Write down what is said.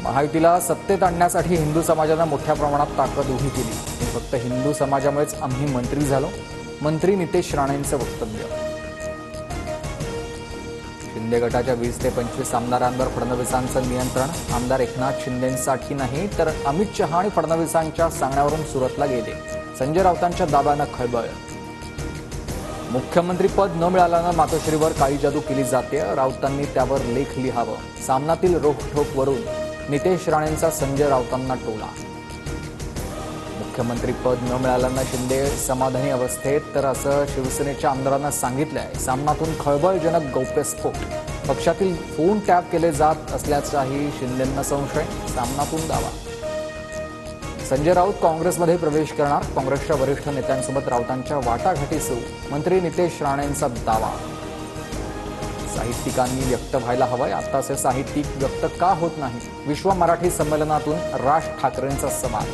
महायुतीला सत्तेत आणण्यासाठी हिंदू समाजानं मोठ्या प्रमाणात ताकद उभी केली. फक्त हिंदू समाजामुळेच आम्ही मंत्री झालो. मंत्री नितेश राणेंचं वक्तव्य. शिंदे गटाच्या 20 ते 25 आमदारांवर फडणवीसांचं नियंत्रण. आमदार एकनाथ शिंदेंसाठी नाही तर अमित शहा आणि फडणवीसांच्या सांगण्यावरून सुरतला गेले. संजय राऊतांच्या दाब्यानं खळबळ. मुख्यमंत्रीपद न मिळाल्यानं मातोश्रीवर काळी जादू केली जाते. राऊतांनी त्यावर लेख लिहावं. सामनातील रोखठोकवरून नितेश राणेंचा संजय राऊतांना टोला. मुख्यमंत्रीपद न मिळाल्यानं शिंदे समाधानी अवस्थेत तर असं शिवसेनेच्या आमदारांना सांगितलंय. सामनातून खळबळजनक गौप्यस्फोट. पक्षातील फोन टॅप केले जात असल्याचाही शिंदेंना संशय. सामनातून दावा. संजय राऊत काँग्रेसमध्ये प्रवेश करणार. काँग्रेसच्या वरिष्ठ नेत्यांसोबत राऊतांच्या वाटाघाटी सुरू. मंत्री नितेश राणेंचा दावा. साहित्यिकांनी व्यक्त व्हायला हवंय. आताचे साहित्यिक व्यक्त का होत नाही? विश्व मराठी संमेलनातून राज ठाकरेंचा सवाल.